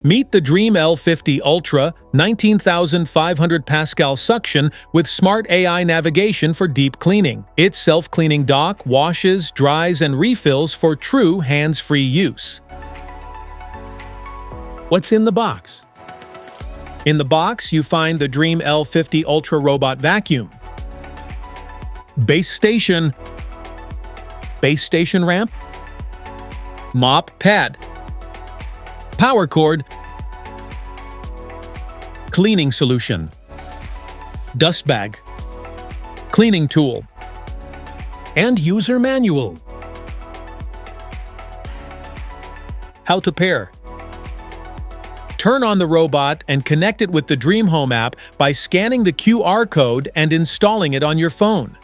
Meet the Dreame L50 Ultra 19,500 Pascal suction with smart AI navigation for deep cleaning. Its self-cleaning dock washes, dries, and refills for true hands-free use. What's in the box? In the box, you find the Dreame L50 Ultra Robot Vacuum, base station ramp, mop pad, power cord, cleaning solution, dust bag, cleaning tool, and user manual. How to pair. Turn on the robot and connect it with the Dreame Home app by scanning the QR code and installing it on your phone.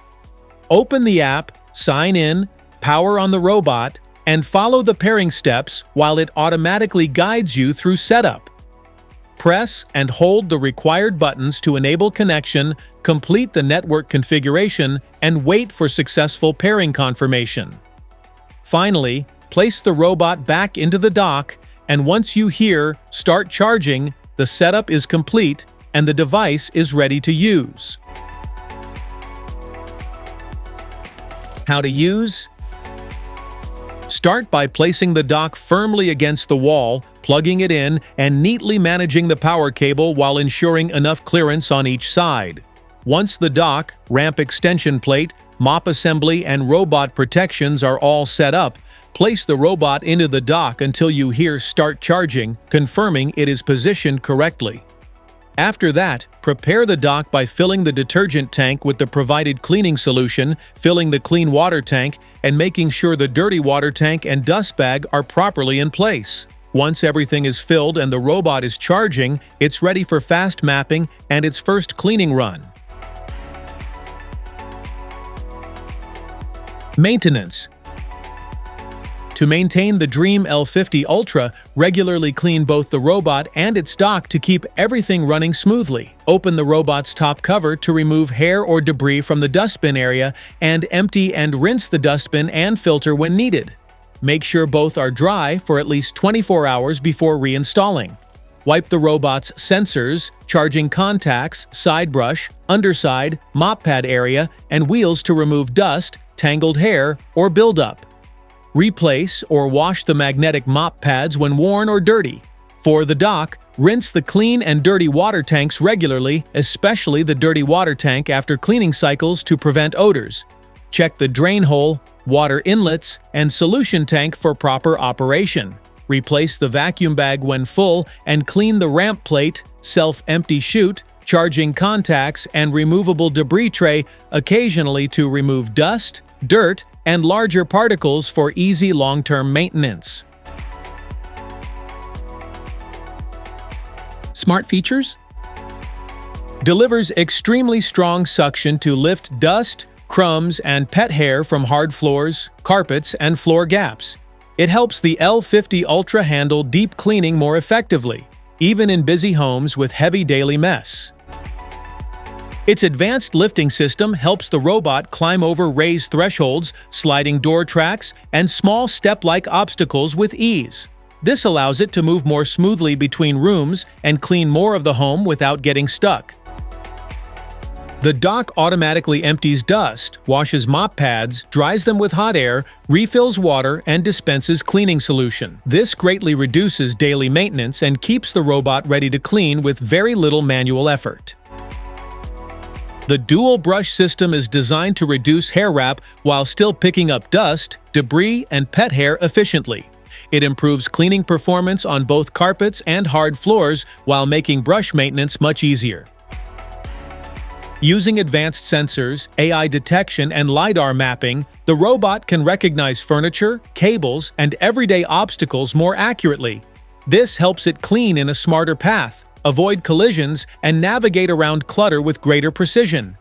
Open the app, sign in, power on the robot, and follow the pairing steps while it automatically guides you through setup. Press and hold the required buttons to enable connection, complete the network configuration, and wait for successful pairing confirmation. Finally, place the robot back into the dock, and once you hear "Start charging," the setup is complete and the device is ready to use. How to use? Start by placing the dock firmly against the wall, plugging it in, and neatly managing the power cable while ensuring enough clearance on each side. Once the dock, ramp extension plate, mop assembly, and robot protections are all set up, place the robot into the dock until you hear "Start charging," confirming it is positioned correctly. After that, prepare the dock by filling the detergent tank with the provided cleaning solution, filling the clean water tank, and making sure the dirty water tank and dust bag are properly in place. Once everything is filled and the robot is charging, it's ready for fast mapping and its first cleaning run. Maintenance. To maintain the Dreame L50 Ultra, regularly clean both the robot and its dock to keep everything running smoothly. Open the robot's top cover to remove hair or debris from the dustbin area and empty and rinse the dustbin and filter when needed. Make sure both are dry for at least 24 hours before reinstalling. Wipe the robot's sensors, charging contacts, side brush, underside, mop pad area, and wheels to remove dust, tangled hair, or buildup. Replace or wash the magnetic mop pads when worn or dirty. For the dock, rinse the clean and dirty water tanks regularly, especially the dirty water tank after cleaning cycles to prevent odors. Check the drain hole, water inlets, and solution tank for proper operation. Replace the vacuum bag when full and clean the ramp plate, self-empty chute, charging contacts, and removable debris tray occasionally to remove dust, dirt, and larger particles for easy long-term maintenance. Smart features? Delivers extremely strong suction to lift dust, crumbs, and pet hair from hard floors, carpets, and floor gaps. It helps the L50 Ultra handle deep cleaning more effectively, even in busy homes with heavy daily mess. Its advanced lifting system helps the robot climb over raised thresholds, sliding door tracks, and small step-like obstacles with ease. This allows it to move more smoothly between rooms and clean more of the home without getting stuck. The dock automatically empties dust, washes mop pads, dries them with hot air, refills water, and dispenses cleaning solution. This greatly reduces daily maintenance and keeps the robot ready to clean with very little manual effort. The dual brush system is designed to reduce hair wrap while still picking up dust, debris, and pet hair efficiently. It improves cleaning performance on both carpets and hard floors while making brush maintenance much easier. Using advanced sensors, AI detection, and LiDAR mapping, the robot can recognize furniture, cables, and everyday obstacles more accurately. This helps it clean in a smarter path, avoid collisions, and navigate around clutter with greater precision.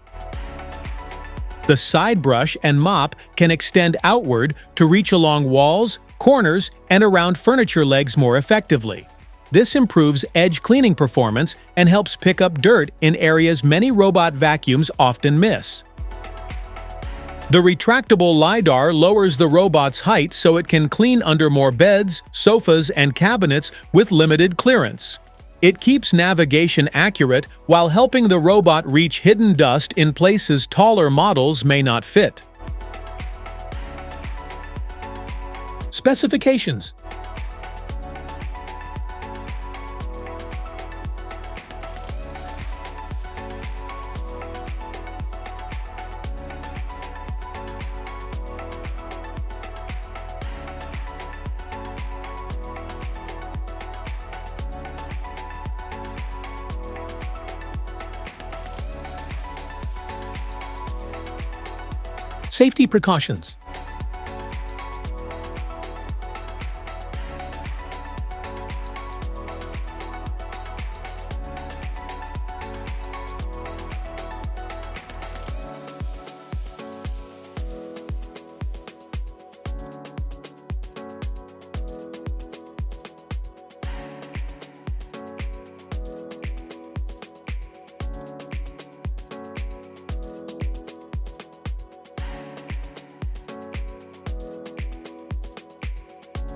The side brush and mop can extend outward to reach along walls, corners, and around furniture legs more effectively. This improves edge cleaning performance and helps pick up dirt in areas many robot vacuums often miss. The retractable LiDAR lowers the robot's height so it can clean under more beds, sofas, and cabinets with limited clearance. It keeps navigation accurate while helping the robot reach hidden dust in places taller models may not fit. Specifications. Safety precautions.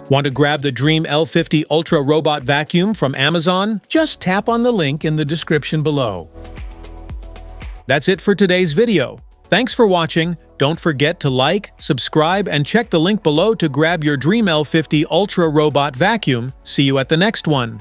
Want to grab the Dreame L50 Ultra Robot Vacuum from Amazon? Just tap on the link in the description below. That's it for today's video. Thanks for watching. Don't forget to like, subscribe, and check the link below to grab your Dreame L50 Ultra Robot Vacuum. See you at the next one.